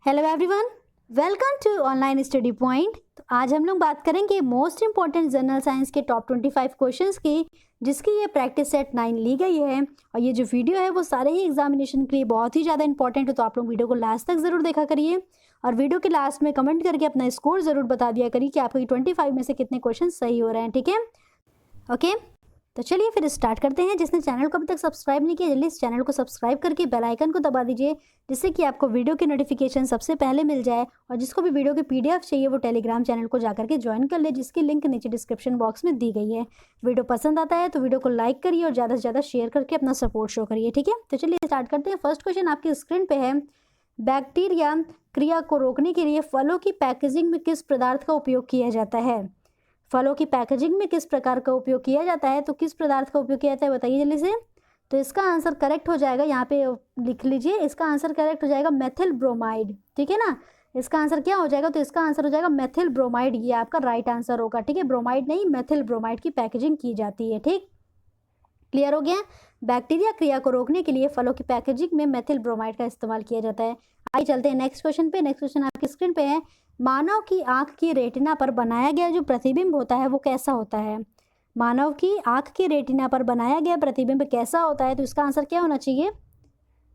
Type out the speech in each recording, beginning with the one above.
Hello everyone, welcome to online study point. तो आज हम लोग बात करेंगे मोस्ट इंपॉर्टेंट जनरल साइंस के टॉप 25 क्वेश्चंस की, जिसकी ये प्रैक्टिस सेट 9 ली गई है। और ये जो वीडियो है वो सारे ही एग्जामिनेशन के लिए बहुत ही ज़्यादा इंपॉर्टेंट है, तो आप लोग वीडियो को लास्ट तक ज़रूर देखा करिए। और वीडियो के लास्ट में कमेंट करके अपना स्कोर ज़रूर बता दिया करिए कि आपके 25 में से कितने क्वेश्चन सही हो रहे हैं। ठीक है, ओके। तो चलिए फिर स्टार्ट करते हैं। जिसने चैनल को अभी तक सब्सक्राइब नहीं किया, जल्दी इस चैनल को सब्सक्राइब करके बेल आइकन को दबा दीजिए, जिससे कि आपको वीडियो की नोटिफिकेशन सबसे पहले मिल जाए। और जिसको भी वीडियो की पीडीएफ चाहिए वो टेलीग्राम चैनल को जाकर के ज्वाइन कर ले, जिसकी लिंक नीचे डिस्क्रिप्शन बॉक्स में दी गई है। वीडियो पसंद आता है तो वीडियो को लाइक करिए और ज़्यादा से ज़्यादा शेयर करके अपना सपोर्ट शो करिए। ठीक है, तो चलिए स्टार्ट करते हैं। फर्स्ट क्वेश्चन आपकी स्क्रीन पे है। बैक्टीरिया क्रिया को रोकने के लिए फलों की पैकेजिंग में किस पदार्थ का उपयोग किया जाता है? फलों की पैकेजिंग में किस प्रकार का उपयोग किया जाता है? तो किस पदार्थ का उपयोग किया जाता है, बताइए जल्दी से। तो इसका आंसर करेक्ट हो जाएगा, यहाँ पे लिख लीजिए, इसका आंसर करेक्ट हो जाएगा मेथिल ब्रोमाइड। ठीक है ना, इसका आंसर क्या हो जाएगा? तो इसका आंसर हो जाएगा मेथिल ब्रोमाइड। ये आपका राइट आंसर होगा। ठीक है, ब्रोमाइड नहीं, मेथिल ब्रोमाइड की पैकेजिंग की जाती है। ठीक, क्लियर हो गया। बैक्टीरिया क्रिया को रोकने के लिए फलों की पैकेजिंग में मेथिल ब्रोमाइड का इस्तेमाल किया जाता है। आइए चलते हैं नेक्स्ट क्वेश्चन पे। नेक्स्ट क्वेश्चन आपकी स्क्रीन पे है। मानव की आंख की रेटिना पर बनाया गया जो प्रतिबिंब होता है वो कैसा होता है? मानव की आंख की रेटिना पर बनाया गया प्रतिबिंब कैसा होता है? तो इसका आंसर क्या होना चाहिए,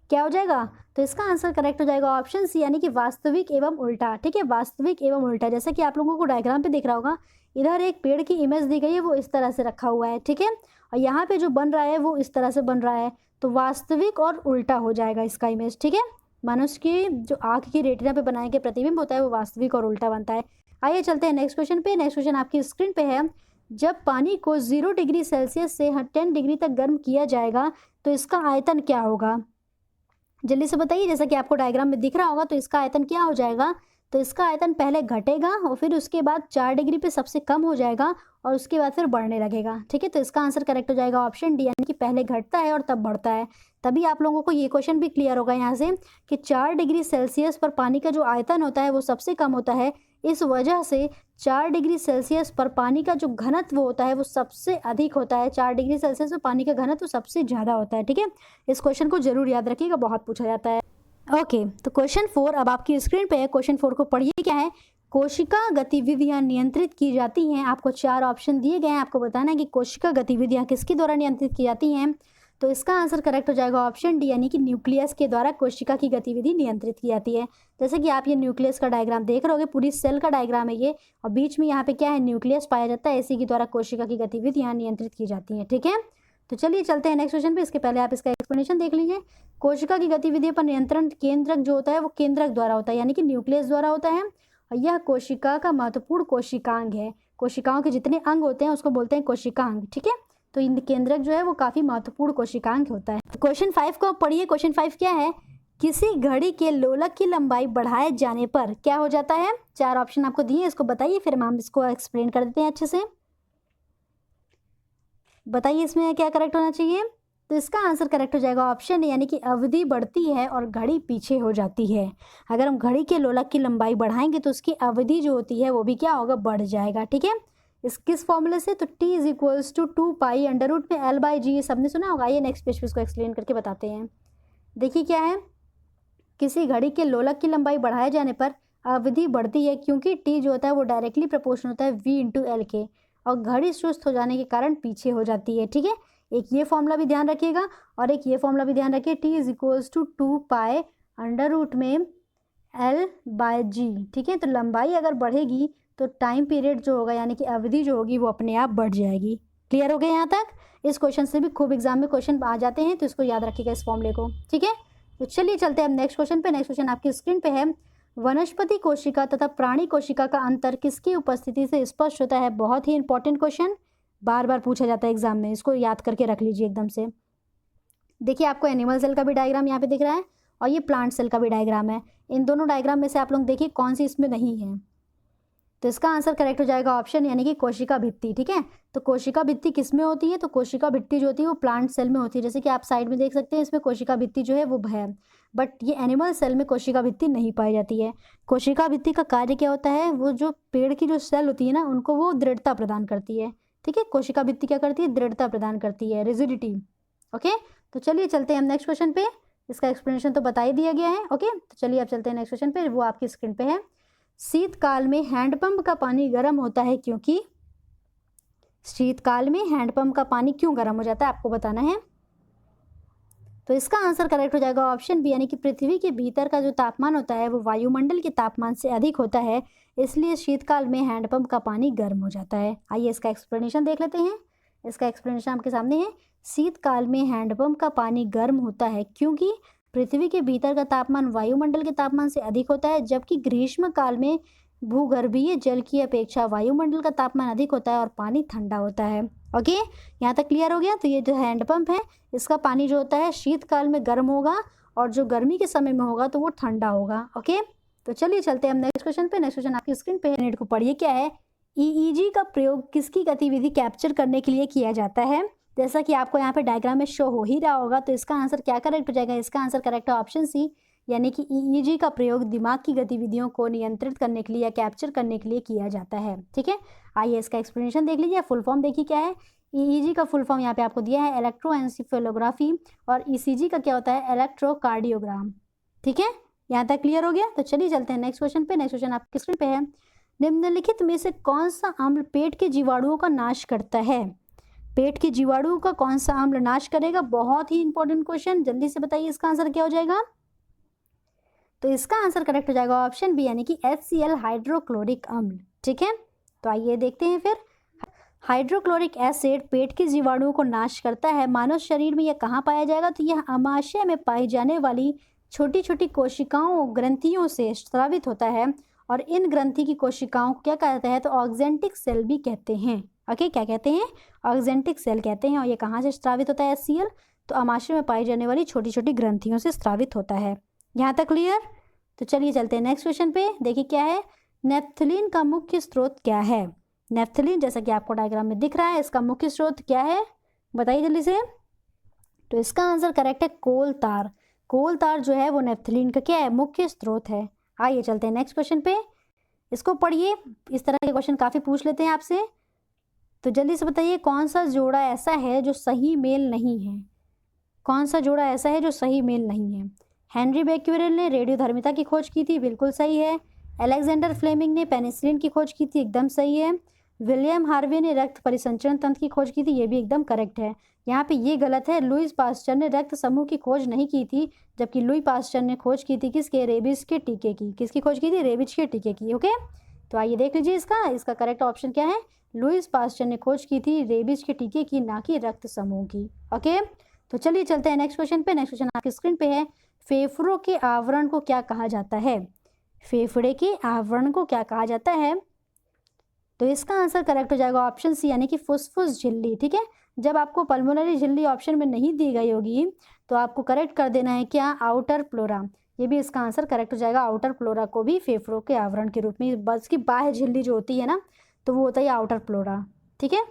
क्या हो जाएगा? तो इसका आंसर करेक्ट हो जाएगा ऑप्शन सी, यानी कि वास्तविक एवं उल्टा। ठीक है, वास्तविक एवं उल्टा। जैसा कि आप लोगों को डायग्राम पे दिख रहा होगा, इधर एक पेड़ की इमेज दी गई है, वो इस तरह से रखा हुआ है। ठीक है, और यहाँ पे जो बन रहा है वो इस तरह से बन रहा है, तो वास्तविक और उल्टा हो जाएगा इसका इमेज। ठीक है, मनुष्य की जो आँख की रेटिना पे बनाए गए प्रतिबिंब होता है वो वास्तविक और उल्टा बनता है। आइए चलते हैं नेक्स्ट क्वेश्चन पे। नेक्स्ट क्वेश्चन आपकी स्क्रीन पे है। जब पानी को 0 डिग्री सेल्सियस से 10 डिग्री तक गर्म किया जाएगा तो इसका आयतन क्या होगा? जल्दी से बताइए। जैसा कि आपको डायग्राम में दिख रहा होगा, तो इसका आयतन क्या हो जाएगा? तो इसका आयतन पहले घटेगा और फिर उसके बाद 4 डिग्री पे सबसे कम हो जाएगा और उसके बाद फिर बढ़ने लगेगा। ठीक है, तो इसका आंसर करेक्ट हो जाएगा ऑप्शन डी, यानी कि पहले घटता है और तब बढ़ता है। तभी आप लोगों को ये क्वेश्चन भी क्लियर होगा यहाँ से कि 4 डिग्री सेल्सियस पर पानी का जो आयतन होता है वो सबसे कम होता है। इस वजह से 4 डिग्री सेल्सियस पर पानी का जो घनत्व होता है वो सबसे अधिक होता है। 4 डिग्री सेल्सियस पर पानी का घनत्व सबसे ज़्यादा होता है। ठीक है, इस क्वेश्चन को जरूर याद रखिएगा, बहुत पूछा जाता है। ओके, तो क्वेश्चन 4 अब आपकी स्क्रीन पे है। क्वेश्चन 4 को पढ़िए, क्या है? कोशिका गतिविधियां नियंत्रित की जाती हैं। आपको 4 ऑप्शन दिए गए हैं, आपको बताना है कि कोशिका गतिविधियां किसके द्वारा नियंत्रित की जाती हैं। तो इसका आंसर करेक्ट हो जाएगा ऑप्शन डी, यानी कि न्यूक्लियस के द्वारा कोशिका की गतिविधि नियंत्रित की जाती है। जैसे कि आप ये न्यूक्लियस का डायग्राम देख रहे होगे, पूरी सेल का डायग्राम है ये, और बीच में यहाँ पे क्या है, न्यूक्लियस पाया जाता है। इसी के द्वारा कोशिका की गतिविधियां नियंत्रित की जाती हैं। ठीक है, तो चलिए चलते हैं नेक्स्ट क्वेश्चन पे। इसके पहले आप इसका एक्सप्लेनेशन देख लीजिए। कोशिका की गतिविधि पर नियंत्रण केंद्रक जो होता है वो केंद्रक द्वारा होता है, यानी कि न्यूक्लियस द्वारा होता है। और यह कोशिका का महत्वपूर्ण कोशिकांग है। कोशिकाओं के जितने अंग होते हैं उसको बोलते हैं कोशिकांग। ठीक है, तो इन केंद्रक जो है वो काफी महत्वपूर्ण कोशिकांग होता है। क्वेश्चन 5 को पढ़िए। क्वेश्चन 5 क्या है? किसी घड़ी के लोलक की लंबाई बढ़ाए जाने पर क्या हो जाता है? 4 ऑप्शन आपको दिए, इसको बताइए, फिर हम इसको एक्सप्लेन कर देते हैं अच्छे से। बताइए इसमें क्या करेक्ट होना चाहिए। तो इसका आंसर करेक्ट हो जाएगा ऑप्शन ए, यानी कि अवधि बढ़ती है और घड़ी पीछे हो जाती है। अगर हम घड़ी के लोलक की लंबाई बढ़ाएंगे तो उसकी अवधि जो होती है वो भी क्या होगा, बढ़ जाएगा। ठीक है, इस किस फॉर्मूले से? तो T = 2 पाई अंडर रूट में L/G, ये सबने सुना होगा। ये नेक्स्ट पेज पे इसको एक्सप्लेन करके बताते हैं। देखिए क्या है, किसी घड़ी के लोलक की लंबाई बढ़ाए जाने पर अवधि बढ़ती है, क्योंकि T जो होता है वो डायरेक्टली प्रोपोर्शनल होता है V/L के, और घड़ी सुस्त हो जाने के कारण पीछे हो जाती है। ठीक है, एक ये फॉर्मूला भी ध्यान रखिएगा और एक ये फॉर्मूला भी ध्यान रखिए। T = 2 पाई अंडर रूट में L/G। ठीक है, तो लंबाई अगर बढ़ेगी तो टाइम पीरियड जो होगा, यानी कि अवधि जो होगी वो अपने आप बढ़ जाएगी। क्लियर हो गया यहाँ तक? इस क्वेश्चन से भी खूब एग्जाम में क्वेश्चन आ जाते हैं, तो इसको याद रखिएगा इस फॉर्मूले को। ठीक है, तो चलिए चलते हैं अब नेक्स्ट क्वेश्चन पे। नेक्स्ट क्वेश्चन आपकी स्क्रीन पे है। वनस्पति कोशिका तथा प्राणी कोशिका का अंतर किसकी उपस्थिति से स्पष्ट होता है? बहुत ही इंपॉर्टेंट क्वेश्चन, बार बार पूछा जाता है एग्जाम में, इसको याद करके रख लीजिए एकदम से। देखिए, आपको एनिमल सेल का भी डायग्राम यहाँ पे दिख रहा है और ये प्लांट सेल का भी डायग्राम है। इन दोनों डायग्राम में से आप लोग देखिए कौन सी इसमें नहीं है। तो इसका आंसर करेक्ट हो जाएगा ऑप्शन, यानी कि कोशिका भित्ति। ठीक है, तो कोशिका भित्ति किस में होती है? तो कोशिका भित्ति जो होती है वो प्लांट सेल में होती है। जैसे कि आप साइड में देख सकते हैं, इसमें कोशिका भित्ति जो है वो है, बट ये एनिमल सेल में कोशिका भित्ति नहीं पाई जाती है। कोशिका भित्ति का कार्य क्या होता है? वो जो पेड़ की जो सेल होती है ना, उनको वो दृढ़ता प्रदान करती है। ठीक है, कोशिका भित्ति क्या करती है? दृढ़ता प्रदान करती है, रिजिडिटी। ओके, तो चलिए चलते हैं हम नेक्स्ट क्वेश्चन पे। इसका एक्सप्लेनेशन तो बता ही दिया गया है। ओके, तो चलिए अब चलते हैं नेक्स्ट क्वेश्चन पे, वो आपकी स्क्रीन पे है। शीतकाल में हैंडपंप का पानी गर्म होता है क्योंकि, शीतकाल में हैंडपंप का पानी क्यों गर्म हो जाता है आपको बताना है। तो इसका आंसर करेक्ट हो जाएगा ऑप्शन बी, यानी कि पृथ्वी के भीतर का जो तापमान होता है वो वायुमंडल के तापमान से अधिक होता है, इसलिए शीतकाल में हैंडपंप का पानी गर्म हो जाता है। आइए इसका एक्सप्लेनेशन देख लेते हैं। इसका एक्सप्लेनेशन आपके सामने है। शीतकाल में हैंडपंप का पानी गर्म होता है क्योंकि पृथ्वी के भीतर का तापमान वायुमंडल के तापमान से अधिक होता है, जबकि ग्रीष्म काल में भूगर्भीय जल की अपेक्षा वायुमंडल का तापमान अधिक होता है और पानी ठंडा होता है। ओके, यहाँ तक क्लियर हो गया। तो ये जो हैंडपंप है इसका पानी जो होता है शीतकाल में गर्म होगा और जो गर्मी के समय में होगा तो वो ठंडा होगा। ओके, तो चलिए चलते हैं हम नेक्स्ट क्वेश्चन पे। नेक्स्ट क्वेश्चन आपकी स्क्रीन पे है, यूनिट को पढ़िए क्या है। ईईजी का प्रयोग किसकी गतिविधि कैप्चर करने के लिए किया जाता है। जैसा कि आपको यहाँ पे डायग्राम में शो हो ही रहा होगा, तो इसका आंसर क्या करेक्ट हो जाएगा। इसका आंसर करेक्ट है ऑप्शन सी, यानी कि ईईजी का प्रयोग दिमाग की गतिविधियों को नियंत्रित करने के लिए या कैप्चर करने के लिए किया जाता है। ठीक है, आइए इसका एक्सप्लेनेशन देख लीजिए। फुल फॉर्म देखिए क्या है। ईईजी का फुल फॉर्म यहाँ पे आपको दिया है इलेक्ट्रोएन्सेफेलोग्राफी, और ईसीजी का क्या होता है, इलेक्ट्रोकार्डियोग्राम। ठीक है, यहाँ तक क्लियर हो गया। तो चलिए चलते हैं नेक्स्ट क्वेश्चन पे। नेक्स्ट क्वेश्चन आपकी स्क्रीन पे है। निम्नलिखित में से कौन सा अम्ल पेट के जीवाणुओं का नाश करता है। पेट के जीवाणुओं का कौन सा अम्ल नाश करेगा। बहुत ही इंपॉर्टेंट क्वेश्चन, जल्दी से बताइए इसका आंसर क्या हो जाएगा। तो इसका आंसर करेक्ट हो जाएगा ऑप्शन बी, यानी कि HCl हाइड्रोक्लोरिक अम्ल। ठीक है, तो आइए देखते हैं फिर। हाइड्रोक्लोरिक एसिड पेट के जीवाणुओं को नाश करता है। मानव शरीर में यह कहाँ पाया जाएगा, तो यह आमाशय में पाई जाने वाली छोटी छोटी कोशिकाओं ग्रंथियों से स्रावित होता है, और इन ग्रंथि की कोशिकाओं को क्या कहते हैं, तो ऑक्जेंटिक सेल भी कहते हैं। ओके, क्या कहते हैं, ऑक्जेंटिक सेल कहते हैं। और ये कहाँ से स्रावित होता है HCl, तो आमाशय में पाई जाने वाली छोटी छोटी ग्रंथियों से स्रावित होता है। यहाँ तक क्लियर। तो चलिए चलते हैं नेक्स्ट क्वेश्चन पे। देखिए क्या है। नेफ्थलीन का मुख्य स्रोत क्या है। नेफ्थलीन जैसा कि आपको डायग्राम में दिख रहा है, इसका मुख्य स्रोत क्या है, बताइए जल्दी से। तो इसका आंसर करेक्ट है कोल तार। कोल तार जो है वो नेफ्थलीन का क्या है, मुख्य स्रोत है। आइए चलते हैं नेक्स्ट क्वेश्चन पे, इसको पढ़िए। इस तरह के क्वेश्चन काफ़ी पूछ लेते हैं आपसे, तो जल्दी से बताइए कौन सा जोड़ा ऐसा है जो सही मेल नहीं है। कौन सा जोड़ा ऐसा है जो सही मेल नहीं है। हेनरी बेक्यूरेल ने रेडियोधर्मिता की खोज की थी, बिल्कुल सही है। अलेक्जेंडर फ्लेमिंग ने पेनिसिलिन की खोज की थी, एकदम सही है। विलियम हार्वे ने रक्त परिसंचरण तंत्र की खोज की थी, ये भी एकदम करेक्ट है। यहाँ पे ये गलत है, लुईस पास्चर ने रक्त समूह की खोज नहीं की थी, जबकि लुई पास्चर ने खोज की थी किसके, रेबीज के टीके की। किसकी खोज की थी, रेबीज के टीके की। ओके, तो आइए देख लीजिए इसका करेक्ट ऑप्शन क्या है। लुईस पास्चर ने खोज की थी रेबीज के टीके की, ना कि रक्त समूह की। ओके, तो चलिए चलते हैं नेक्स्ट क्वेश्चन पे। नेक्स्ट क्वेश्चन आपकी स्क्रीन पे है। फेफड़ों के आवरण को क्या कहा जाता है। फेफड़े के आवरण को क्या कहा जाता है, तो इसका आंसर करेक्ट हो जाएगा ऑप्शन सी, यानी कि फुसफुस झिल्ली। ठीक है, जब आपको पल्मोनरी झिल्ली ऑप्शन में नहीं दी गई होगी तो आपको करेक्ट कर देना है क्या, आउटर प्लोरा। ये भी इसका आंसर करेक्ट हो जाएगा। आउटर प्लोरा को भी फेफड़ों के आवरण के रूप में, बस की बाह्य झिल्ली जो होती है ना, तो वो होता है आउटर प्लोरा। ठीक है,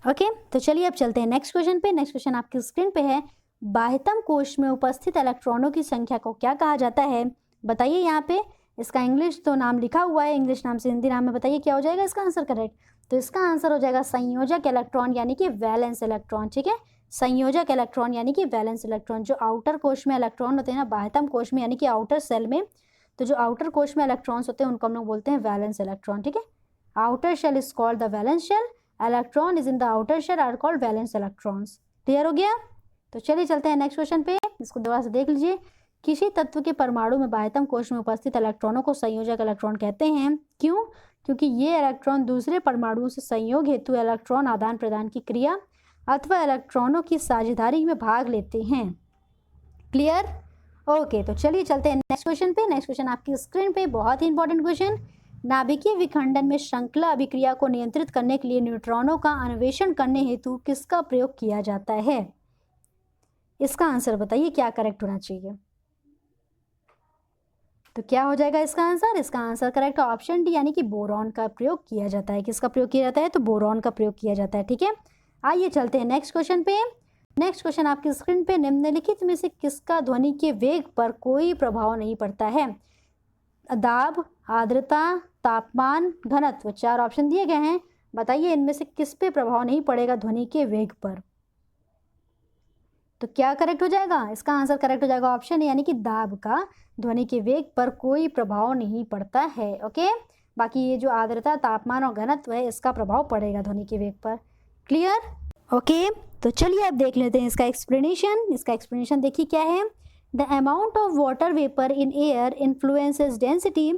ओके, तो चलिए अब चलते हैं नेक्स्ट क्वेश्चन पे। नेक्स्ट क्वेश्चन आपकी स्क्रीन पे है। बाह्यतम कोश में उपस्थित इलेक्ट्रॉनों की संख्या को क्या कहा जाता है, बताइए। यहाँ पे इसका इंग्लिश तो नाम लिखा हुआ है, इंग्लिश नाम से हिंदी नाम में बताइए क्या हो जाएगा इसका आंसर करेक्ट। तो इसका आंसर हो जाएगा संयोजक इलेक्ट्रॉन, यानी कि वैलेंस इलेक्ट्रॉन। ठीक है, संयोजक इलेक्ट्रॉन यानी कि वैलेंस इलेक्ट्रॉन। जो आउटर कोश में इलेक्ट्रॉन होते हैं ना, बाह्यतम कोश में यानी कि आउटर सेल में, तो जो आउटर कोश में इलेक्ट्रॉन्स होते हैं उनको हम लोग बोलते हैं वैलेंस इलेक्ट्रॉन। ठीक है, outer shell is called the valence shell, electron is in the outer shell are called valence electrons. Clear हो गया। तो चलिए चलते हैं नेक्स्ट क्वेश्चन पे, इसको दोबारा से देख लीजिए। किसी तत्व के परमाणु में बाह्यतम कोश में उपस्थित इलेक्ट्रॉनों को संयोजक इलेक्ट्रॉन कहते हैं। क्यों, क्योंकि ये इलेक्ट्रॉन दूसरे परमाणुओं से संयोग हेतु इलेक्ट्रॉन आदान प्रदान की क्रिया अथवा इलेक्ट्रॉनों की साझेदारी में भाग लेते हैं। क्लियर, ओके, तो चलिए चलते हैं नेक्स्ट क्वेश्चन पे। नेक्स्ट क्वेश्चन आपकी स्क्रीन पे, बहुत ही इंपॉर्टेंट क्वेश्चन। नाभिकीय विखंडन में श्रृंखला अभिक्रिया को नियंत्रित करने के लिए न्यूट्रॉनों का अन्वेषण करने हेतु किसका प्रयोग किया जाता है। इसका आंसर बताइए क्या करेक्ट होना चाहिए। तो क्या हो जाएगा इसका आंसर। इसका आंसर करेक्ट ऑप्शन डी, यानी कि बोरॉन का प्रयोग किया जाता है। किसका प्रयोग किया जाता है, तो बोरॉन का प्रयोग किया जाता है। ठीक है, आइए चलते हैं नेक्स्ट क्वेश्चन पे। नेक्स्ट क्वेश्चन आपकी स्क्रीन पे। निम्नलिखित में से किसका ध्वनि के वेग पर कोई प्रभाव नहीं पड़ता है। दाब, आर्द्रता, तापमान, घनत्व, 4 ऑप्शन दिए गए हैं। बताइए इनमें से किस पे प्रभाव नहीं पड़ेगा ध्वनि के वेग पर। तो क्या करेक्ट हो जाएगा? इसका आंसर करेक्ट हो जाएगा ऑप्शन यानी कि दाब का ध्वनि के वेग पर कोई प्रभाव नहीं पड़ता है। ओके, बाकी ये जो आर्द्रता, तापमान और घनत्व है इसका प्रभाव पड़ेगा ध्वनि के वेग पर। क्लियर? ओके, तो चलिए अब देख लेते हैं इसका एक्सप्लेनेशन। इसका एक्सप्लेनेशन देखिए क्या है। The amount of water vapour in air influences density.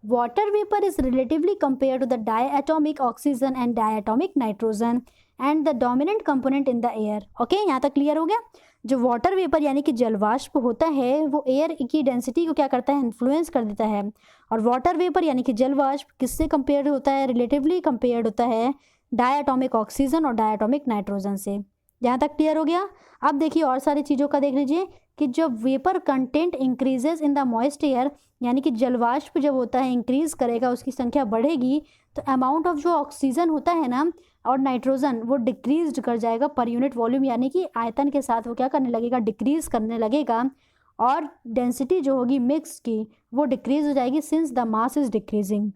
Water vapour is relatively compare to the diatomic oxygen and diatomic nitrogen and the dominant component in the air. Okay, यहाँ तक clear हो गया। जो water vapour यानी कि जलवाष्प होता है वो एयर की डेंसिटी को क्या करता है? इन्फ्लुएंस कर देता है। और वाटर वेपर यानी कि जलवाष्प किससे कंपेयर होता है? रिलेटिवली कंपेयर्ड होता है डायटोमिक ऑक्सीजन और डायटोमिक नाइट्रोजन से। यहाँ तक क्लियर हो गया। अब देखिए और सारी चीज़ों का देख लीजिए कि जब vapour content increases in the moist air, यानी कि जलवाष्प जब होता है इंक्रीज करेगा, उसकी संख्या बढ़ेगी, तो अमाउंट ऑफ जो ऑक्सीजन होता है ना और नाइट्रोजन वो डिक्रीज कर जाएगा पर यूनिट वॉल्यूम, यानी कि आयतन के साथ वो क्या करने लगेगा? डिक्रीज करने लगेगा। और डेंसिटी जो होगी मिक्स की वो डिक्रीज हो जाएगी since the mass is decreasing.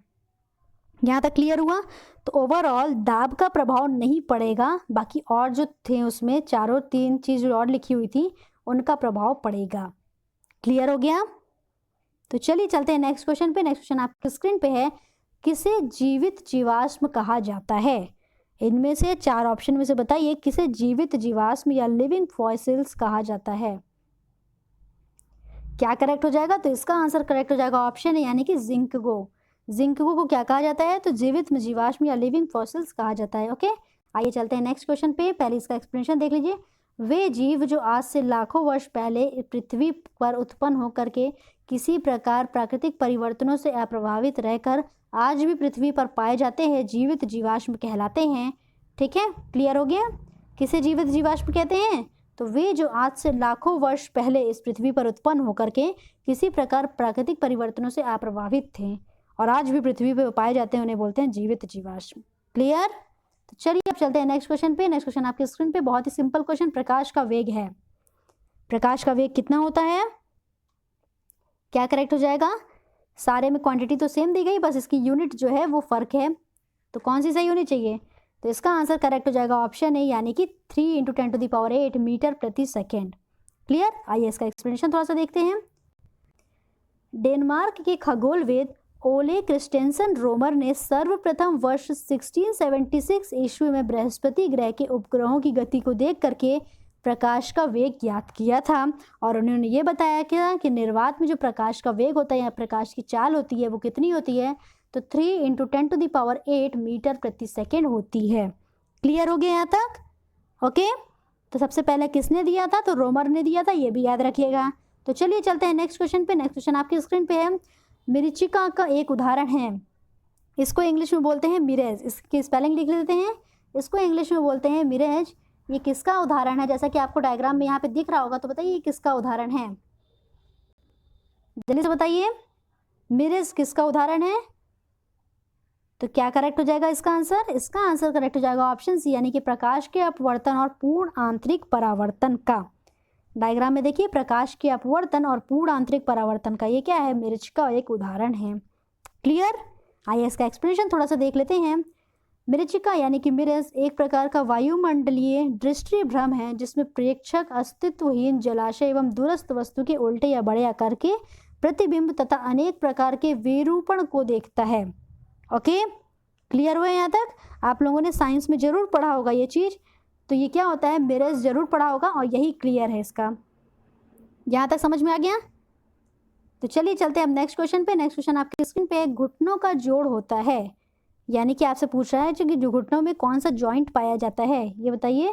यहाँ तक क्लियर हुआ। तो ओवरऑल दाब का प्रभाव नहीं पड़ेगा, बाकी और जो थे उसमें चारों तीन चीज़ और लिखी हुई थी उनका प्रभाव पड़ेगा। क्लियर हो गया? तो चलिए चलते हैं नेक्स्ट क्वेश्चन पे। नेक्स्ट क्वेश्चन आपकी स्क्रीन पे है। किसे जीवित जीवाश्म कहा जाता है? इनमें से चार ऑप्शन में से बताइए किसे जीवित जीवाश्म या लिविंग फॉसिल्स कहा जाता है। क्या करेक्ट हो जाएगा? तो इसका आंसर करेक्ट हो जाएगा ऑप्शन है यानी कि जिंकगो। जिंकगो को क्या कहा जाता है? तो जीवित जीवाश्म या लिविंग फॉसिल्स कहा जाता है। ओके, आइए चलते हैं नेक्स्ट क्वेश्चन पे। पहले इसका एक्सप्लेनेशन देख लीजिए। वे जीव जो आज से लाखों वर्ष पहले पृथ्वी पर उत्पन्न होकर के किसी प्रकार प्राकृतिक परिवर्तनों से अप्रभावित रहकर आज भी पृथ्वी पर पाए जाते हैं जीवित जीवाश्म कहलाते हैं। ठीक है, क्लियर हो गया? किसे जीवित जीवाश्म कहते हैं? तो वे जो आज से लाखों वर्ष पहले इस पृथ्वी पर उत्पन्न होकर के किसी प्रकार प्राकृतिक परिवर्तनों से अप्रभावित थे और आज भी पृथ्वी पर पाए जाते हैं, उन्हें बोलते हैं जीवित जीवाश्म। क्लियर? तो चलिए अब चलते हैं नेक्स्ट क्वेश्चन पे। नेक्स्ट क्वेश्चन आपकी स्क्रीन पे बहुत ही सिंपल क्वेश्चन। प्रकाश का वेग है। प्रकाश का वेग कितना होता है? क्या करेक्ट हो जाएगा? सारे में क्वांटिटी तो सेम दी गई, बस इसकी यूनिट जो है वो फर्क है। तो कौन सी सही होनी चाहिए? तो इसका आंसर करेक्ट हो जाएगा ऑप्शन है यानी कि 3 × 10⁸ मीटर प्रति सेकेंड। क्लियर? आइए इसका एक्सप्लेनेशन थोड़ा सा देखते हैं। डेनमार्क के खगोलवेद ओले क्रिस्टेंसन रोमर ने सर्वप्रथम वर्ष 1676 ईस्वी में बृहस्पति ग्रह के उपग्रहों की गति को देख करके प्रकाश का वेग ज्ञात किया था और उन्होंने ये बताया कि निर्वात में जो प्रकाश का वेग होता है या प्रकाश की चाल होती है वो कितनी होती है? तो 3 × 10⁸ मीटर प्रति सेकेंड होती है। क्लियर हो गया यहाँ तक? ओके, तो सबसे पहले किसने दिया था? तो रोमर ने दिया था, ये भी याद रखिएगा। तो चलिए चलते हैं नेक्स्ट क्वेश्चन पे। नेक्स्ट क्वेश्चन आपकी स्क्रीन पे है। मरीचिका का एक उदाहरण है, इसको इंग्लिश में बोलते हैं मिरेज। इसकी स्पेलिंग लिख लेते हैं। इसको इंग्लिश में बोलते हैं मिरेज। ये किसका उदाहरण है? जैसा कि आपको डायग्राम में यहाँ पे दिख रहा होगा, तो बताइए किसका उदाहरण है? जल्दी से बताइए, मिरेज किसका उदाहरण है? तो क्या करेक्ट हो जाएगा इसका आंसर? इसका आंसर करेक्ट हो जाएगा ऑप्शन सी यानी कि प्रकाश के अपवर्तन और पूर्ण आंतरिक परावर्तन का। डायग्राम में देखिए, प्रकाश के अपवर्तन और पूर्ण आंतरिक परावर्तन का ये क्या है? मिर्च का एक उदाहरण है। क्लियर? आइए इसका एक्सप्लेनेशन थोड़ा सा देख लेते हैं। मरीचिका यानी कि मिरज एक प्रकार का वायुमंडलीय दृष्टि भ्रम है जिसमें प्रेक्षक अस्तित्वहीन जलाशय एवं दूरस्थ वस्तु के उल्टे या बड़े आकार के प्रतिबिंब तथा अनेक प्रकार के विरूपण को देखता है। ओके, क्लियर हुआ यहाँ तक? आप लोगों ने साइंस में जरूर पढ़ा होगा ये चीज़। तो ये क्या होता है? मिरज जरूर पढ़ा होगा और यही क्लियर है इसका। यहाँ तक समझ में आ गया? तो चलिए चलते हैं अब नेक्स्ट क्वेश्चन पे। नेक्स्ट क्वेश्चन आपकी स्क्रीन पे घुटनों का जोड़ होता है, यानी कि आपसे पूछ रहा है कि जो घुटनों में कौन सा जॉइंट पाया जाता है, ये बताइए।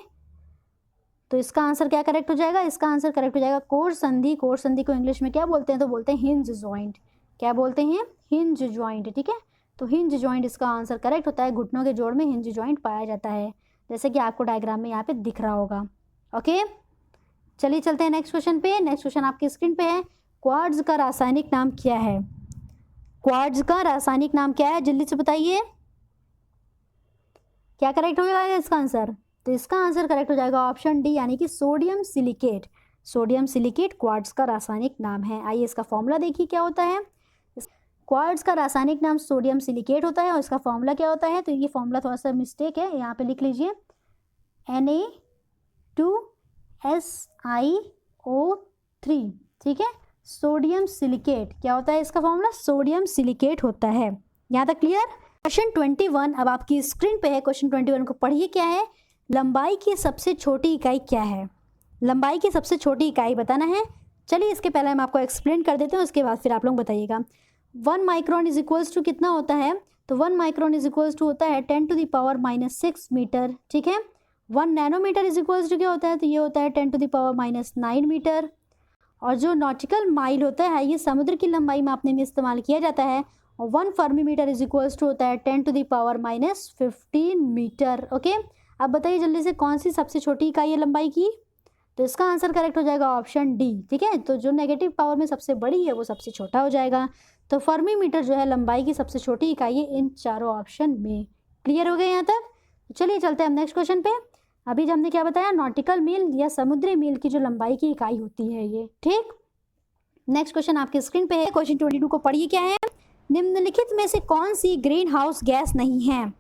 तो इसका आंसर क्या करेक्ट हो जाएगा? इसका आंसर करेक्ट हो जाएगा कोर संधि। कोर संधि को इंग्लिश में क्या बोलते हैं? तो बोलते हैं हिंज जॉइंट। क्या बोलते हैं? Hinge joint. ठीक है, तो हिंज जॉइंट इसका आंसर करेक्ट होता है। घुटनों के जोड़ में हिंज जॉइंट पाया जाता है, जैसे कि आपको डायग्राम में यहाँ पे दिख रहा होगा। ओके, चलिए चलते हैं नेक्स्ट क्वेश्चन पे। नेक्स्ट क्वेश्चन आपकी स्क्रीन पे है। क्वार्ट्ज का रासायनिक नाम क्या है? क्वार्ट्ज का रासायनिक नाम क्या है? जल्दी से बताइए, क्या करेक्ट हो जाएगा इसका आंसर? तो इसका आंसर करेक्ट हो जाएगा ऑप्शन डी यानी कि sodium silicate. Sodium silicate quartz का रासायनिक नाम है। आइए इसका फॉर्मूला देखिए क्या होता है। क्वार्ट्ज का रासायनिक नाम सोडियम सिलिकेट होता है और इसका फॉर्मूला क्या होता है? तो ये फॉर्मूला थोड़ा सा मिस्टेक है, यहाँ पे लिख लीजिए Na2 SiO3, ठीक है, सोडियम सिलिकेट। क्या होता है इसका फॉर्मूला? सोडियम सिलिकेट होता है। यहाँ तक क्लियर? क्वेश्चन 21 अब आपकी स्क्रीन पे है। क्वेश्चन 21 को पढ़िए। क्या है? लंबाई की सबसे छोटी इकाई क्या है? लंबाई की सबसे छोटी इकाई बताना है। चलिए इसके पहले हम आपको एक्सप्लेन कर देते हैं, उसके बाद फिर आप लोग बताइएगा। 1 माइक्रोन इज इक्वल्स टू कितना होता है? तो 1 माइक्रोन इज इक्वल्स टू होता है 10⁻⁻6 मीटर, ठीक है। 1 नैनोमीटर इज इक्वल्स टू क्या होता है? तो ये होता है 10⁻⁹ मीटर। और जो नॉटिकल माइल होता है ये समुद्र की लंबाई मापने में इस्तेमाल किया जाता है। और 1 fermi metre is equals to होता है 10⁻⁻15 मीटर। ओके, अब बताइए जल्दी से कौन सी सबसे छोटी इकाई है लंबाई की? तो इसका आंसर करेक्ट हो जाएगा ऑप्शन डी, ठीक है। तो जो नेगेटिव पावर में सबसे बड़ी है वो सबसे छोटा हो जाएगा। तो फर्मी मीटर जो है लंबाई की सबसे छोटी इकाई है इन चारों ऑप्शन में। क्लियर हो गया यहाँ तक? तो चलिए चलते हैं हम नेक्स्ट क्वेश्चन पे। अभी जो हमने क्या बताया, नॉटिकल मील या समुद्री मील की जो लंबाई की इकाई होती है ये, ठीक। नेक्स्ट क्वेश्चन आपकी स्क्रीन पे है। क्वेश्चन 22 को पढ़िए। क्या है? निम्नलिखित में से कौन सी ग्रीन हाउस गैस नहीं है?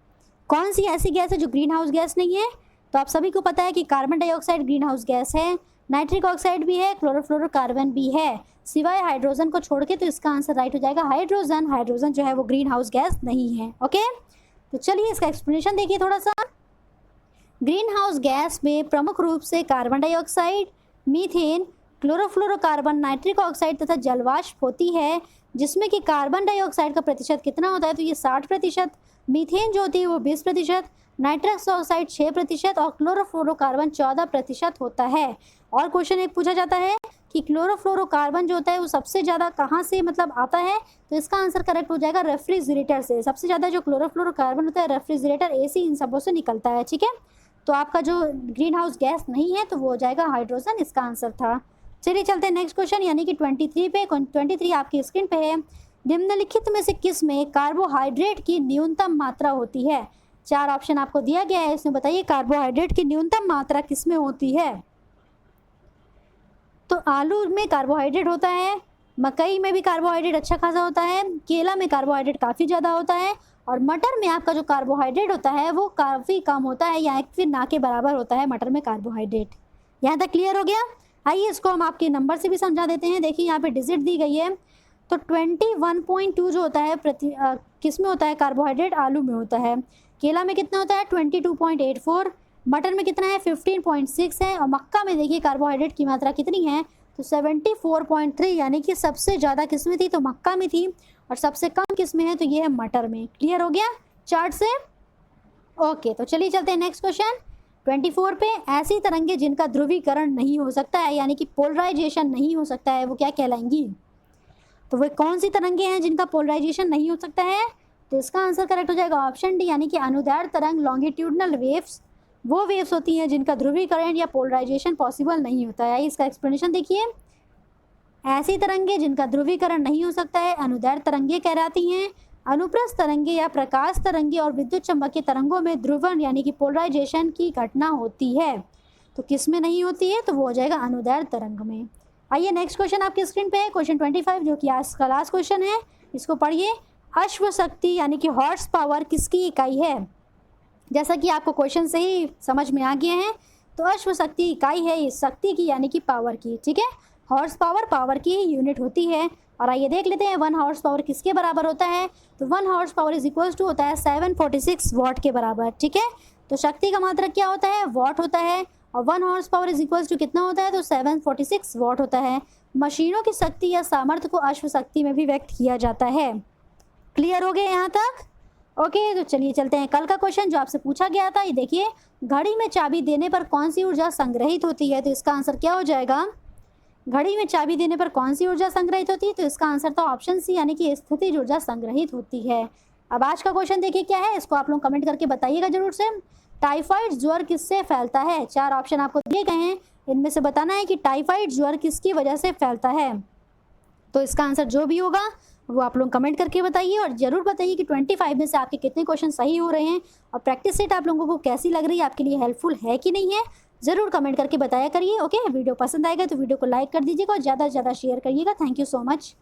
कौन सी ऐसी गैस है जो ग्रीन हाउस गैस नहीं है? तो आप सभी को पता है कि carbon dioxide green house gas है, नाइट्रिक ऑक्साइड भी है, क्लोरोफ्लोरोकार्बन भी है, सिवाय हाइड्रोजन को छोड़ के। तो इसका आंसर राइट हो जाएगा हाइड्रोजन। हाइड्रोजन जो है वो ग्रीन हाउस गैस नहीं है। ओके, तो चलिए इसका एक्सप्लेनेशन देखिए थोड़ा सा। ग्रीन हाउस गैस में प्रमुख रूप से carbon dioxide, methane, chlorofluorocarbon, nitric oxide तथा जलवाष्प होती है, जिसमें कि कार्बन डाइऑक्साइड का प्रतिशत कितना होता है? तो ये 60%, मीथेन जो होती है वो 20%, नाइट्रस ऑक्साइड 6% और क्लोरोफ्लोरोकार्बन 14% होता है। और क्वेश्चन एक पूछा जाता है कि क्लोरोफ्लोरोकार्बन जो होता है वो सबसे ज़्यादा कहाँ से मतलब आता है? तो इसका आंसर करेक्ट हो जाएगा रेफ्रिजरेटर से। सबसे ज़्यादा जो क्लोरोफ्लोरोकार्बन होता है रेफ्रिजरेटर, एसी, इन सबों से निकलता है, ठीक है। तो आपका जो ग्रीन हाउस गैस नहीं है तो वो हो जाएगा हाइड्रोजन, इसका आंसर था। चलिए चलते हैं नेक्स्ट क्वेश्चन यानी कि 23 पे। 23 आपकी स्क्रीन पे है। निम्नलिखित में से किस में कार्बोहाइड्रेट की न्यूनतम मात्रा होती है? 4 ऑप्शन आपको दिया गया है, इसमें बताइए कार्बोहाइड्रेट की न्यूनतम मात्रा किस में होती है? तो आलू में कार्बोहाइड्रेट होता है, मकई में भी कार्बोहाइड्रेट अच्छा खासा होता है, केला में कार्बोहाइड्रेट काफ़ी ज़्यादा होता है, और मटर में आपका जो कार्बोहाइड्रेट होता है वो काफ़ी कम होता है या फिर ना के बराबर होता है मटर में कार्बोहाइड्रेट। यहाँ तक क्लियर हो गया? आइए इसको हम आपके नंबर से भी समझा देते हैं। देखिए यहाँ पे डिजिट दी गई है। तो 21.2 जो होता है किस में होता है कार्बोहाइड्रेट? आलू में होता है। केला में कितना होता है? 22.84। मटर में कितना है? 15.6 है। और मक्का में देखिए कार्बोहाइड्रेट की मात्रा कितनी है? तो 74.3, यानी कि सबसे ज़्यादा किस में थी? तो मक्का में थी। और सबसे कम किस में है? तो ये है मटर में। क्लियर हो गया चार्ट से? ओके, तो चलिए चलते हैं नेक्स्ट क्वेश्चन 24 पे। ऐसी तरंगे जिनका ध्रुवीकरण नहीं हो सकता है यानी कि पोलराइजेशन नहीं हो सकता है वो क्या कहलाएंगी? तो वो कौन सी तरंगे हैं जिनका पोलराइजेशन नहीं हो सकता है? तो इसका आंसर करेक्ट हो जाएगा ऑप्शन डी, यानी कि अनुदैर्ध्य तरंग, लॉन्गिट्यूडनल वेव्स। वो वेव्स होती हैं जिनका ध्रुवीकरण या पोलराइजेशन पॉसिबल नहीं होता है। इसका एक्सप्लेनेशन देखिए। ऐसी तरंगे जिनका ध्रुवीकरण नहीं हो सकता है अनुदैर्ध्य तरंगे कहलाती हैं। अनुप्रस्थ तरंगे या प्रकाश तरंगे और विद्युत चुम्बकीय तरंगों में ध्रुवण यानी कि पोलराइजेशन की घटना होती है। तो किस में नहीं होती है? तो वो हो जाएगा अनुदैर्ध्य तरंग में। आइए नेक्स्ट क्वेश्चन आपकी स्क्रीन पे है, क्वेश्चन 25, जो कि आज का लास्ट क्वेश्चन है। इसको पढ़िए। अश्व शक्ति यानी कि हॉर्स पावर किसकी इकाई है? जैसा कि आपको क्वेश्चन से ही समझ में आ गया है, तो अश्व शक्ति इकाई है इस शक्ति की यानी कि पावर की, ठीक है। हॉर्स पावर पावर की ही यूनिट होती है। और आइए देख लेते हैं 1 हॉर्स पावर किसके बराबर होता है? तो 1 horsepower is equals to होता है 746 वॉट के बराबर, ठीक है। तो शक्ति का मात्रक क्या होता है? वॉट होता है। और 1 horsepower is equals to कितना होता है? तो 746 वॉट होता है। मशीनों की शक्ति या सामर्थ्य को अश्व शक्ति में भी व्यक्त किया जाता है। क्लियर हो गया यहाँ तक? ओके, तो चलिए चलते हैं कल का क्वेश्चन जो आपसे पूछा गया था। ये देखिए, घड़ी में चाबी देने पर कौन सी ऊर्जा संग्रहित होती है? तो इसका आंसर क्या हो जाएगा? घड़ी में चाबी देने पर कौन सी ऊर्जा संग्रहित होती है? तो इसका आंसर तो ऑप्शन सी, यानी कि स्थितिज ऊर्जा संग्रहित होती है। अब आज का क्वेश्चन देखिए क्या है, इसको आप लोग कमेंट करके बताइएगा जरूर से। टाइफाइड ज्वर किससे फैलता है? 4 ऑप्शन आपको दिए गए हैं, इनमें से बताना है कि टाइफाइड ज्वर किसकी वजह से फैलता है। तो इसका आंसर जो भी होगा वो आप लोग कमेंट करके बताइए, और ज़रूर बताइए कि 25 में से आपके कितने क्वेश्चन सही हो रहे हैं, और प्रैक्टिस सेट आप लोगों को कैसी लग रही है, आपके लिए हेल्पफुल है कि नहीं है, ज़रूर कमेंट करके बताया करिए। ओके, वीडियो पसंद आएगा तो वीडियो को लाइक कर दीजिएगा और ज़्यादा से ज़्यादा शेयर करिएगा। Thank you so much.